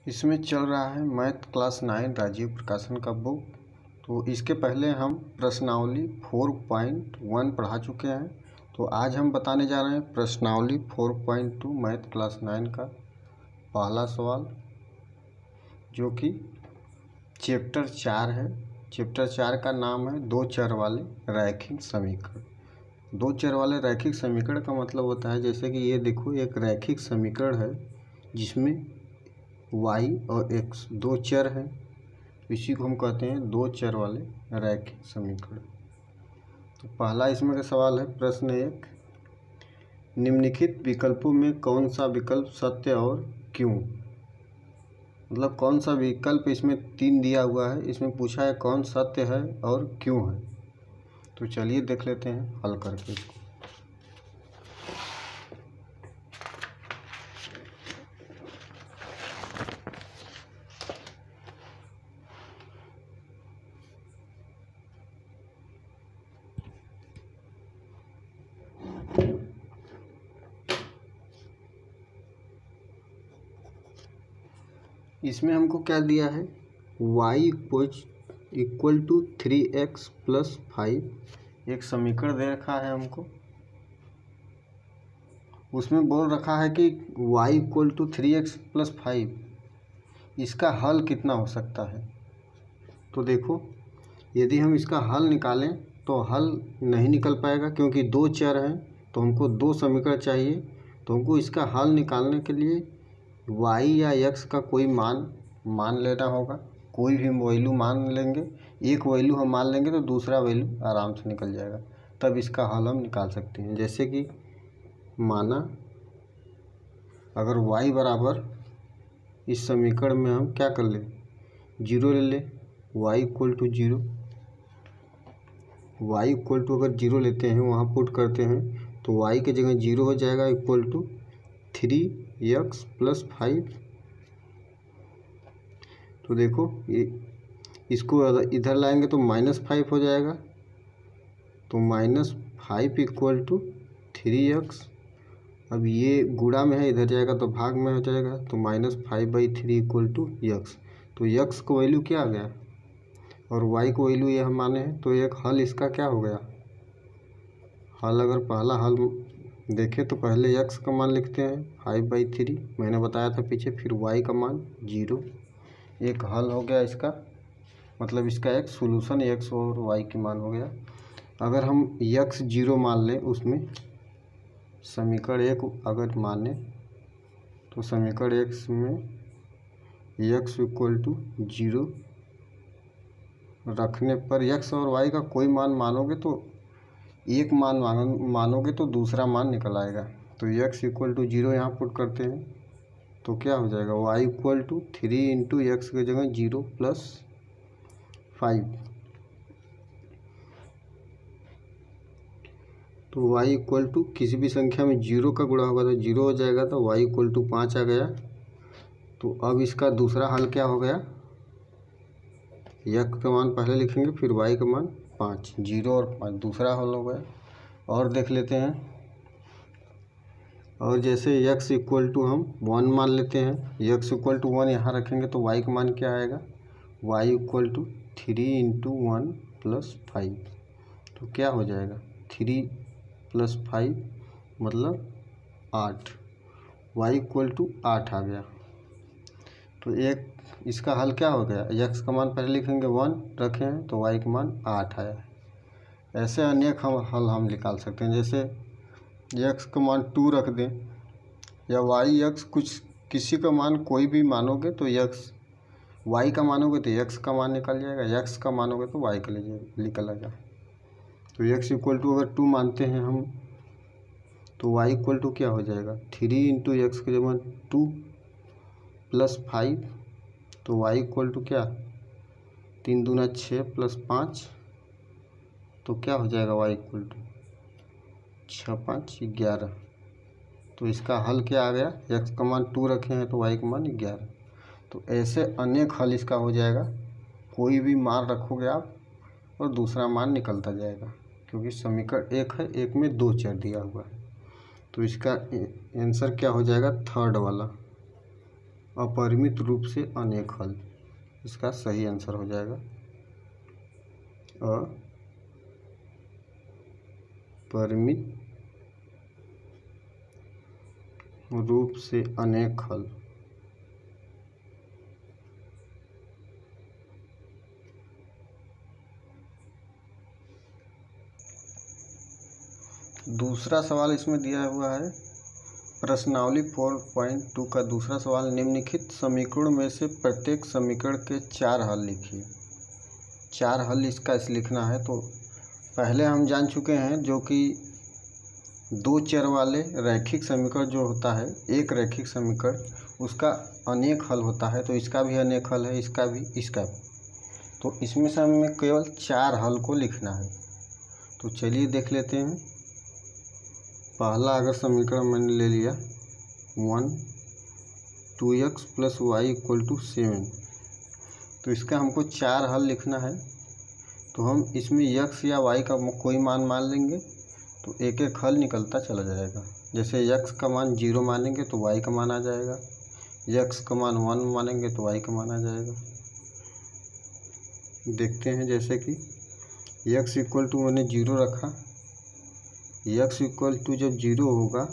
इसमें चल रहा है मैथ क्लास 9 राजीव प्रकाशन का बुक। तो इसके पहले हम प्रश्नावली 4.1 पढ़ा चुके हैं। तो आज हम बताने जा रहे हैं प्रश्नावली 4.2 मैथ क्लास 9 का पहला सवाल, जो कि चैप्टर 4 है। चैप्टर 4 का नाम है दो चर वाले रैखिक समीकरण। दो चर वाले रैखिक समीकरण का मतलब होता है, जैसे कि ये देखो, एक रैखिक समीकरण है जिसमें y और x दो चर हैं। इसी को हम कहते हैं दो चर वाले रैखिक समीकरण। तो पहला इसमें का सवाल है, प्रश्न 1, निम्नलिखित विकल्पों में कौन सा विकल्प सत्य और क्यों। मतलब कौन सा विकल्प, इसमें 3 दिया हुआ है, इसमें पूछा है कौन सत्य है और क्यों है। तो चलिए देख लेते हैं हल करके इसको। इसमें हमको क्या दिया है, y equal to 3x plus 5 एक समीकरण दे रखा है हमको। उसमें बोल रखा है कि y equal to 3x plus 5, इसका हल कितना हो सकता है। तो देखो, यदि हम इसका हल निकालें तो हल नहीं निकल पाएगा, क्योंकि दो चर हैं तो हमको दो समीकरण चाहिए। तो हमको इसका हल निकालने के लिए y या x का कोई मान लेना होगा। कोई भी वैल्यू मान लेंगे, एक वैल्यू हम मान लेंगे तो दूसरा वैल्यू आराम से निकल जाएगा, तब इसका हल हम निकाल सकते हैं। जैसे कि माना अगर y बराबर, इस समीकरण में हम क्या कर ले, 0 ले ले, y equal to 0। y equal to अगर 0 लेते हैं, वहाँ पुट करते हैं तो y की जगह 0 हो जाएगा, इक्वल टू 3x प्लस 5। तो देखो, इसको इधर लाएंगे तो -5 हो जाएगा। तो -5 इक्वल टू 3x। अब ये गुणा में है, इधर जाएगा तो भाग में हो जाएगा। तो -5/3 इक्वल टू x। तो x को वैल्यू क्या आ गया और y को वैल्यू ये हम माने हैं। तो एक हल इसका क्या हो गया, हल अगर पहला हल देखें तो पहले x का मान लिखते हैं 5/3, मैंने बताया था पीछे, फिर y का मान 0। एक हल हो गया इसका, मतलब इसका एक सॉल्यूशन x और y की मान हो गया। अगर हम x 0 मान लें, उसमें समीकरण 1 अगर माने तो समीकरण 1 में x इक्वल टू 0 रखने पर x और y का कोई मान मानोगे तो एक मान मानोगे तो दूसरा मान निकल आएगा। तो x इक्वल टू 0 यहाँ पुट करते हैं तो क्या हो जाएगा, y equal to 3 into x की जगह 0 प्लस 5। तो y इक्वल टू किसी भी संख्या में 0 का गुणा होगा तो 0 हो जाएगा। तो y इक्वल टू 5 आ गया। तो अब इसका दूसरा हल क्या हो गया, x का मान पहले लिखेंगे, फिर y का मान 5, 0 और 5 दूसरा हल हो गया। और देख लेते हैं, और जैसे x इक्वल टू हम 1 मान लेते हैं, x इक्वल टू 1 यहाँ रखेंगे तो y का मान क्या आएगा, y equal to 3 into 1 plus 5। तो क्या हो जाएगा, 3 प्लस 5 मतलब 8, y इक्वल टू 8 आ गया। तो एक इसका हल क्या हो गया, x का मान पहले लिखेंगे 1 रखे हैं तो y का मान 8 आया। ऐसे अनेक हल हम निकाल सकते हैं। जैसे x का मान 2 रख दें, या y x किसी का मान कोई भी मानोगे तो y का मानोगे तो x का मान निकल जाएगा, x का मानोगे तो y का निकल आएगा। तो x इक्वल टू अगर 2 मानते हैं हम तो y इक्वल टू क्या हो जाएगा, 3 इंटू एक्स की जगह 2 प्लस 5। तो y इक्वल टू क्या, 3 दूना 6 प्लस 5। तो क्या हो जाएगा, y इक्वल टू 6 5 11। तो इसका हल क्या आ गया, x का मान 2 रखे हैं तो y का मान 11। तो ऐसे अनेक हल इसका हो जाएगा। कोई भी मान रखोगे आप और दूसरा मान निकलता जाएगा, क्योंकि समीकरण 1 है, 1 में 2 चर दिया हुआ है। तो इसका आंसर क्या हो जाएगा, थर्ड वाला अपरिमित रूप से अनेक हल, इसका सही आंसर हो जाएगा अपरिमित रूप से अनेक हल। दूसरा सवाल इसमें दिया हुआ है प्रश्नावली 4.2 का दूसरा सवाल, निम्नलिखित समीकरणों में से प्रत्येक समीकरण के 4 हल लिखिए। 4 हल इसका लिखना है। तो पहले हम जान चुके हैं जो कि 2 चर वाले रैखिक समीकरण जो होता है, एक रैखिक समीकरण उसका अनेक हल होता है। तो इसका भी अनेक हल है, इसका भी, इसका भी। तो इसमें से हमें केवल 4 हल को लिखना है। तो चलिए देख लेते हैं। पहला अगर समीकरण मैंने ले लिया 1 2x + y = 7, तो इसका हमको 4 हल लिखना है। तो हम इसमें x या y का कोई मान लेंगे तो एक एक हल निकलता चला जाएगा। जैसे x का मान 0 मानेंगे तो y का मान आ जाएगा, x का मान 1 मानेंगे तो y का मान आ जाएगा। देखते हैं, जैसे कि x = मैंने 0 रखा, x = जब 0 होगा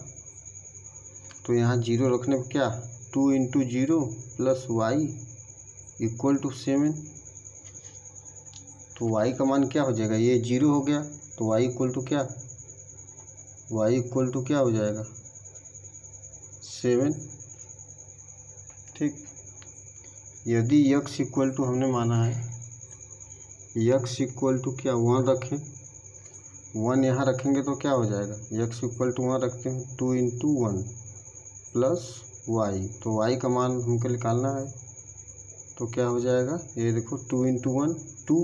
तो यहाँ 0 रखने पर क्या 2 × 0 + y = 7। तो y का मान क्या हो जाएगा, ये 0 हो गया तो y = क्या, y = क्या हो जाएगा 7। ठीक। यदि x = हमने माना है x = क्या 1 रखें, 1 यहाँ रखेंगे तो क्या हो जाएगा, x = 1 रखते हैं 2 × 1 + y, तो y का मान हमको निकालना है। तो क्या हो जाएगा, ये देखो 2 × 1 2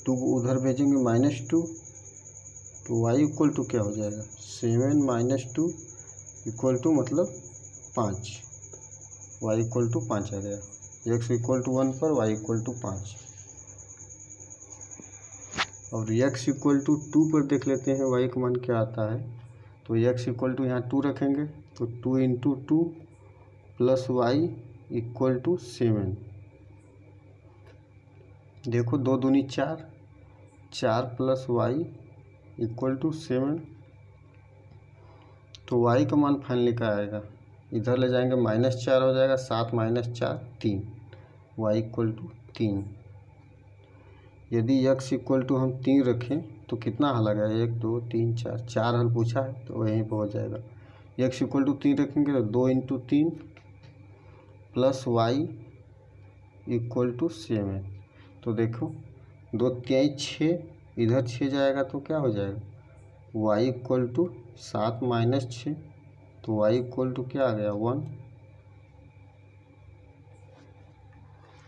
को उधर भेजेंगे -2, तो y = क्या हो जाएगा 7 - 2 = मतलब 5, y = 5 आ गया। x = 1 पर y = 5। और x = 2 पर देख लेते हैं y का मान क्या आता है। तो x = यहाँ 2 रखेंगे तो 2 × 2 + y = 7। देखो 2 दूनी 4, 4 + y = 7। तो y का मान फाइनली क्या आएगा, इधर ले जाएंगे -4 हो जाएगा, 7 - 4 3, y = 3। यदि x = हम 3 रखें तो कितना हल आ गया, 1 2 3 4, 4 हल पूछा है तो वहीं पर हो जाएगा। x = 3 रखेंगे तो 2 × 3 + y = 7। तो देखो 2 3 6, इधर 6 जाएगा तो क्या हो जाएगा, y = 7 - 6, तो y = क्या आ गया 1।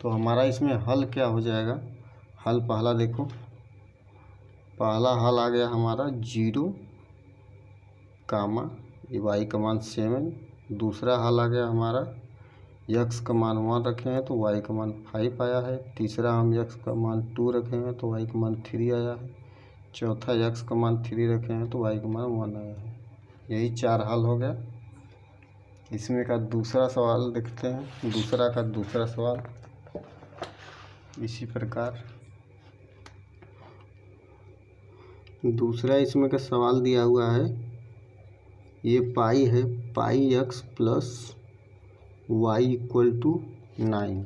तो हमारा इसमें हल क्या हो जाएगा, हल पहला देखो, पहला हल आ गया हमारा 0, y का मान 7। दूसरा हल आ गया हमारा x का मान 1 रखे हैं तो y का मान 5 आया है। तीसरा हम x का मान 2 रखे हैं तो y का मान 3 आया है। चौथा x का मान 3 रखे हैं तो y का मान 1 आया है। यही 4 हल हो गया। इसमें का दूसरा सवाल देखते हैं। दूसरा सवाल इसी प्रकार, दूसरा इसमें का सवाल दिया हुआ है, ये पाई है, πx + y = 9।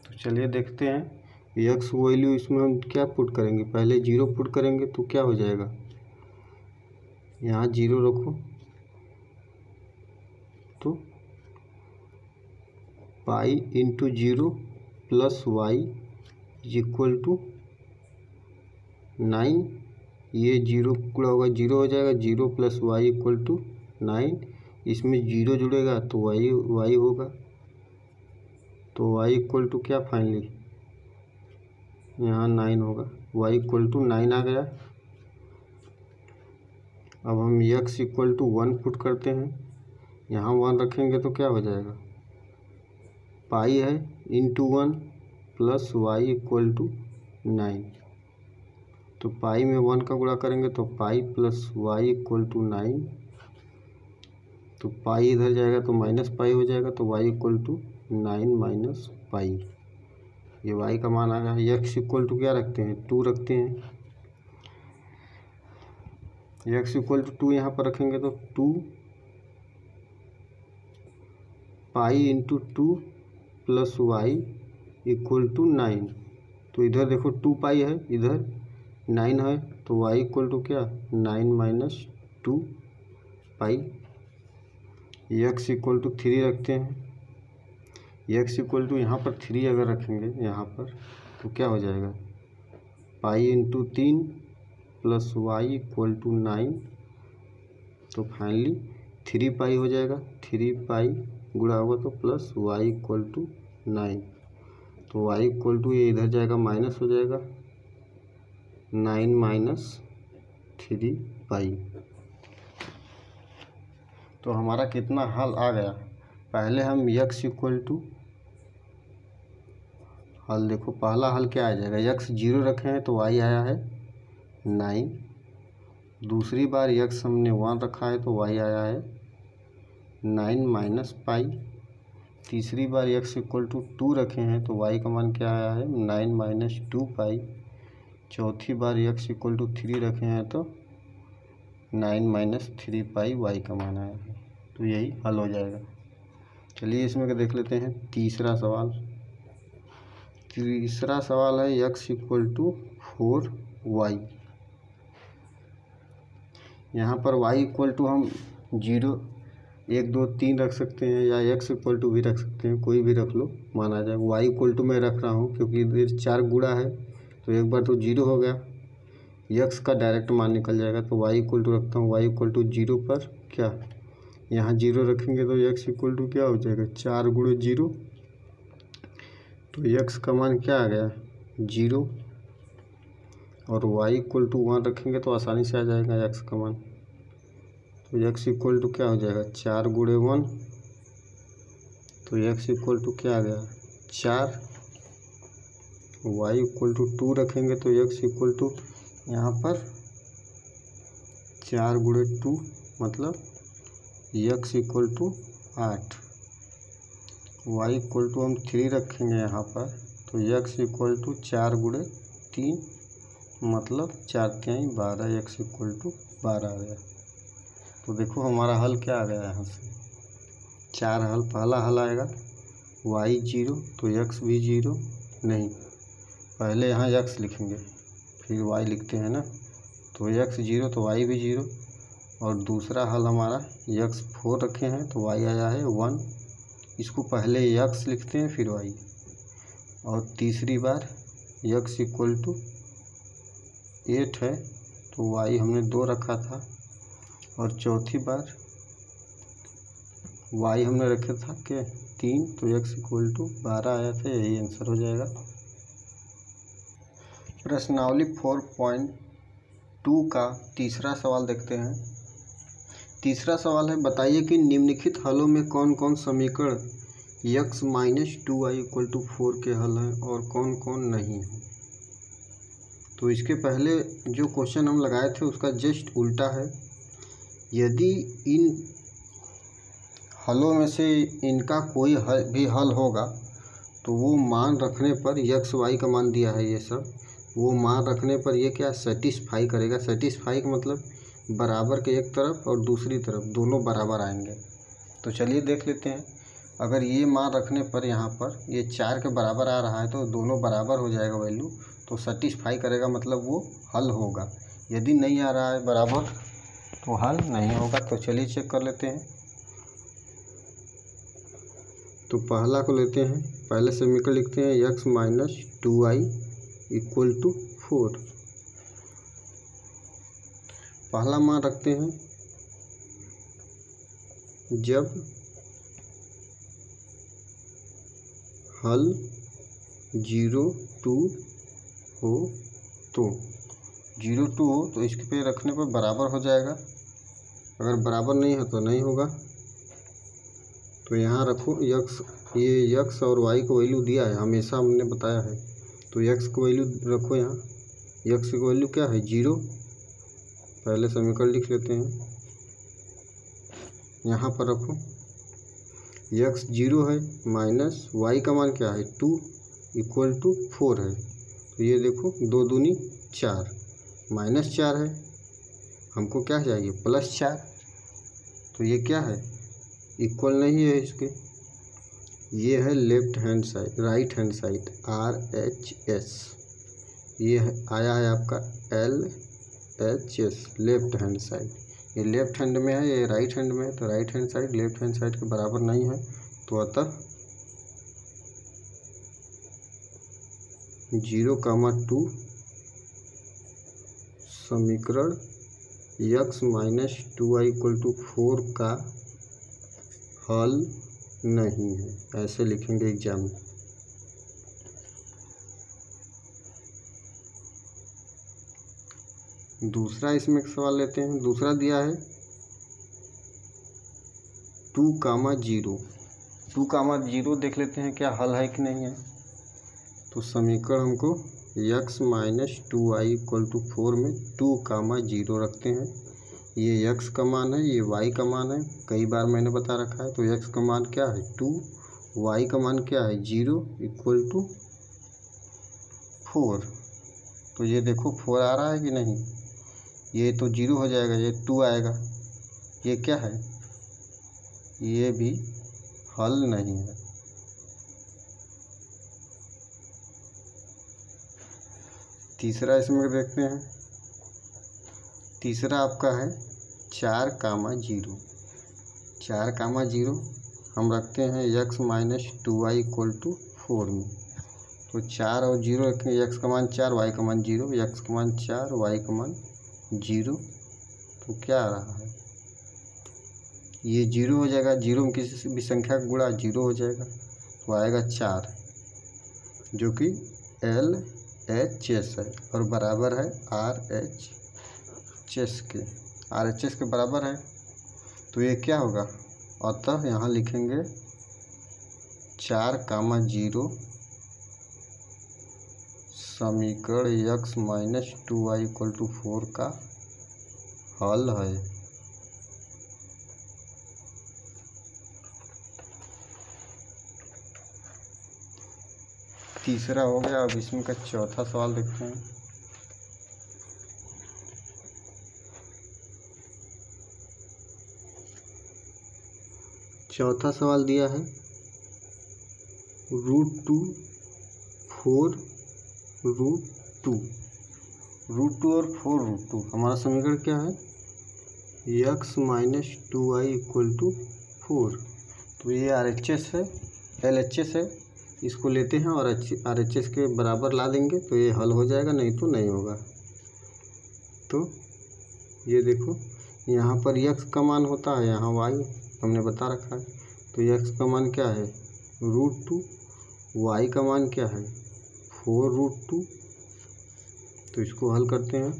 तो चलिए देखते हैं। x वैल्यू इसमें हम क्या पुट करेंगे, पहले 0 पुट करेंगे तो क्या हो जाएगा, यहाँ 0 रखो तो पाई × 0 + y = 9। ये 0 गुणा होगा 0 हो जाएगा, 0 + y = 9। इसमें 0 जुड़ेगा तो y होगा, तो y = क्या फाइनली यहाँ 9 होगा, y = 9 आ गया। अब हम x = 1 पुट करते हैं, यहाँ 1 रखेंगे तो क्या हो जाएगा, पाई है × 1 + y = 9। तो पाई में 1 का गुणा करेंगे तो पाई + y = 9। तो पाई इधर जाएगा तो माइनस पाई हो जाएगा, तो y equal to 9 minus pi, ये y का मान आ गया। x इक्वल टू क्या रखते हैं, 2 रखते हैं। x इक्वल टू 2 यहाँ पर रखेंगे तो 2 pi into 2 plus y equal to 9। तो इधर देखो 2 पाई है, इधर 9 है, तो y इक्वल टू क्या 9 minus 2 pi. x equal to 3 रखते हैं। x इक्वल टू यहाँ पर 3 अगर रखेंगे यहाँ पर तो क्या हो जाएगा, pi into 3 plus y equal to 9। तो फाइनली 3 पाई हो जाएगा, 3 पाई गुणा होगा तो प्लस वाई इक्वल टू 9। तो y इक्वल टू ये इधर जाएगा माइनस हो जाएगा, 9 माइनस 3 पाई। तो हमारा कितना हल आ गया। पहले हम x इक्वल टू हल देखो, पहला हल क्या आ जाएगा, x 0 रखे हैं तो y आया है 9। दूसरी बार x हमने 1 रखा है तो y आया है 9 माइनस पाई। तीसरी बार x इक्वल टू 2 रखे हैं तो y का मान क्या आया है 9 माइनस 2 पाई। चौथी बार x इक्वल टू 3 रखे हैं तो 9 माइनस 3 पाई y का मान आया है। तो यही हल हो जाएगा। चलिए इसमें का देख लेते हैं तीसरा सवाल। तीसरा सवाल है x इक्वल टू 4y। यहाँ पर y इक्वल टू हम 0 1 2 3 रख सकते हैं या x इक्वल टू भी रख सकते हैं, कोई भी रख लो माना जाए। y इक्वल टू मैं रख रहा हूँ क्योंकि इधर 4 गुणा है तो एक बार तो 0 हो गया, x का डायरेक्ट मान निकल जाएगा। तो y इक्वल टू रखता हूँ, y इक्वल टू 0 पर क्या यहाँ 0 रखेंगे तो x इक्वल टू क्या हो जाएगा 4 गुणे 0। तो x का मान क्या आ गया 0, और y इक्वल टू 1 रखेंगे तो आसानी से आ जाएगा x का मान। तो x इक्वल टू क्या हो जाएगा 4 गुणे 1, तो x इक्वल टू क्या आ गया 4। y इक्वल टू 2 रखेंगे तो x इक्वल टू यहाँ पर 4 गुणे 2 मतलब x equal to 8। y equal to हम 3 रखेंगे यहाँ पर तो x इक्वल टू 4 गुणे 3 मतलब 4 3 12, x इक्वल टू 12 आ गया। तो देखो हमारा हल क्या आ गया, यहाँ से 4 हल। पहला हल आएगा y 0 तो x भी 0 नहीं, पहले यहाँ x लिखेंगे फिर y लिखते हैं ना, तो x 0 तो y भी 0। और दूसरा हल हमारा x 4 रखे हैं तो y आया है 1, इसको पहले x लिखते हैं फिर y। और तीसरी बार x इक्वल टू 8 है तो y हमने 2 रखा था, और चौथी बार y हमने रखा था कि 3 तो x इक्वल टू 12 आया था, यही आंसर हो जाएगा। प्रश्नावली 4.2 का तीसरा सवाल देखते हैं। तीसरा सवाल है बताइए कि निम्नलिखित हलों में कौन कौन समीकरण x minus 2y equal to 4 के हल हैं और कौन कौन नहीं है। तो इसके पहले जो क्वेश्चन हम लगाए थे उसका जस्ट उल्टा है। यदि इन हलों में से इनका कोई भी हल होगा तो वो मान रखने पर x y का मान दिया है, ये सब वो मान रखने पर ये क्या सेटिस्फाई करेगा। सेटिस्फाई का मतलब बराबर के एक तरफ और दूसरी तरफ दोनों बराबर आएंगे। तो चलिए देख लेते हैं। अगर ये मान रखने पर यहाँ पर ये 4 के बराबर आ रहा है तो दोनों बराबर हो जाएगा वैल्यू, तो सेटिस्फाई करेगा मतलब वो हल होगा। यदि नहीं आ रहा है बराबर तो हल नहीं होगा। तो चलिए चेक कर लेते हैं। तो पहला को लेते हैं, पहले समीकरण लिखते हैं x minus 2y equal to 4। पहला मान रखते हैं जब हल 0 2 हो तो 0 2 हो तो इसके पे रखने पर बराबर हो जाएगा, अगर बराबर नहीं है तो नहीं होगा। तो यहाँ रखो x, ये x और y को वैल्यू दिया है, हमेशा हमने बताया है। तो x को वैल्यू रखो, यहाँ x की वैल्यू क्या है 0। पहले समीकरण लिख लेते हैं यहाँ पर रखो, x 0 है माइनस y का मान क्या है 2 इक्वल टू 4 है। तो ये देखो 2 दूनी 4, -4 है, हमको क्या चाहिए +4। तो ये क्या है इक्वल नहीं है इसके, ये है left hand side, right hand side RHS, ये आया है आपका LHS लेफ्ट हैंड साइड। ये लेफ्ट हैंड में है, ये राइट हैंड में है, तो right hand side left hand side के बराबर नहीं है। तो अतः 0,2 समीकरण x - 2y = 4 का हल नहीं है, ऐसे लिखेंगे एग्जाम में। दूसरा इसमें एक सवाल लेते हैं। दूसरा दिया है 2,0, 2,0 देख लेते हैं क्या हल है कि नहीं है। तो समीकरण हमको x - 2y = 4 में 2,0 रखते हैं। ये x का मान है, ये y का मान है, कई बार मैंने बता रखा है। तो x का मान क्या है 2, y का मान क्या है 0 = 4। तो ये देखो 4 आ रहा है कि नहीं, ये तो 0 हो जाएगा, ये 2 आएगा। ये क्या है, ये भी हल नहीं है। तीसरा इसमें देखते हैं। तीसरा आपका है 4,0, 4,0 हम रखते हैं x - 2y = 4 में। तो 4 और 0 रखेंगे, x का मान 4, y का मान 0, x का मान 4, y का मान 0। तो क्या आ रहा है, ये 0 हो जाएगा, 0 में किसी भी संख्या का गुणा 0 हो जाएगा, तो आएगा 4, जो कि LHS है और बराबर है RHS के, RHS के बराबर है। तो ये क्या होगा, अतः यहाँ लिखेंगे 4,0 समीकरण x - 2y = 4 का हल है। तीसरा हो गया। अब इसमें का चौथा सवाल देखते हैं। चौथा सवाल दिया है √2 4 √2, √2 और 4 √2। हमारा समीकरण क्या है x - 2y = 4। तो ये RHS है, LHS है, इसको लेते हैं और RHS के बराबर ला देंगे तो ये हल हो जाएगा, नहीं तो नहीं होगा। तो ये देखो यहाँ पर x का मान होता है, यहाँ y हमने बता रखा है। तो x का मान क्या है √2, y का मान क्या है 4 √2। तो इसको हल करते हैं,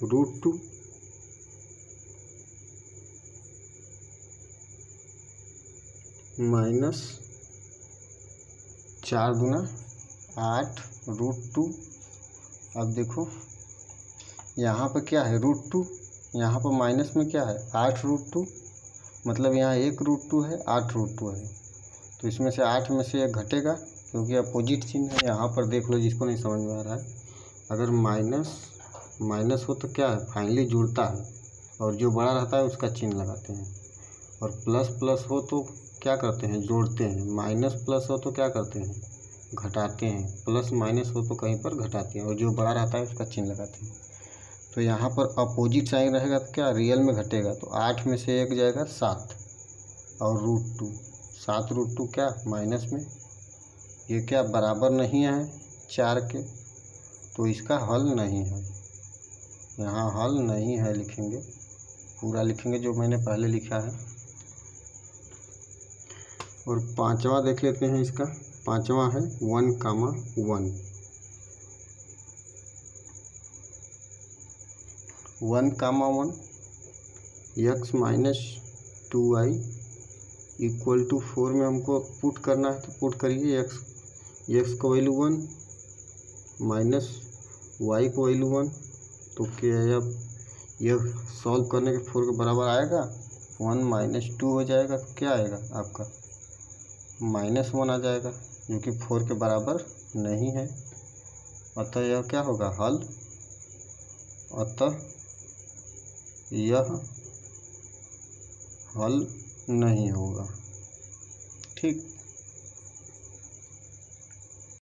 √2 माइनस 4 दूना 8 √2। अब देखो यहाँ पर क्या है √2, यहाँ पर माइनस में क्या है 8 √2, मतलब यहाँ 1 √2 है, 8 √2 है। तो इसमें से 8 में से 1 घटेगा, क्योंकि अपोजिट चिन्ह है। यहाँ पर देख लो जिसको नहीं समझ में आ रहा है, अगर माइनस हो तो क्या है फाइनली जुड़ता है, और जो बड़ा रहता है उसका चिन्ह लगाते हैं। और प्लस हो तो क्या करते हैं जोड़ते हैं, माइनस प्लस हो तो क्या करते हैं घटाते हैं, प्लस माइनस हो तो कहीं पर घटाते हैं, और जो बड़ा रहता है उसका चिन्ह लगाते हैं। तो यहाँ पर अपोजिट साइन रहेगा तो क्या रियल में घटेगा, तो 8 में से 1 जाएगा 7 और √2, 7 √2 क्या माइनस में, ये क्या बराबर नहीं है 4 के, तो इसका हल नहीं है, यहाँ हल नहीं है लिखेंगे, पूरा लिखेंगे जो मैंने पहले लिखा है। और पांचवा देख लेते हैं। इसका पांचवा है 1,1, 1,1 x - 2y = 4 में हमको पुट करना है, तो पुट करिए। x को वैल्यू 1 माइनस y को वैल्यू 1, तो क्या अब यह सॉल्व करने के 4 के बराबर आएगा, 1 माइनस 2 हो जाएगा तो क्या आएगा आपका -1 आ जाएगा, जो कि 4 के बराबर नहीं है। अतः यह क्या होगा हल, अतः यह हल नहीं होगा। ठीक।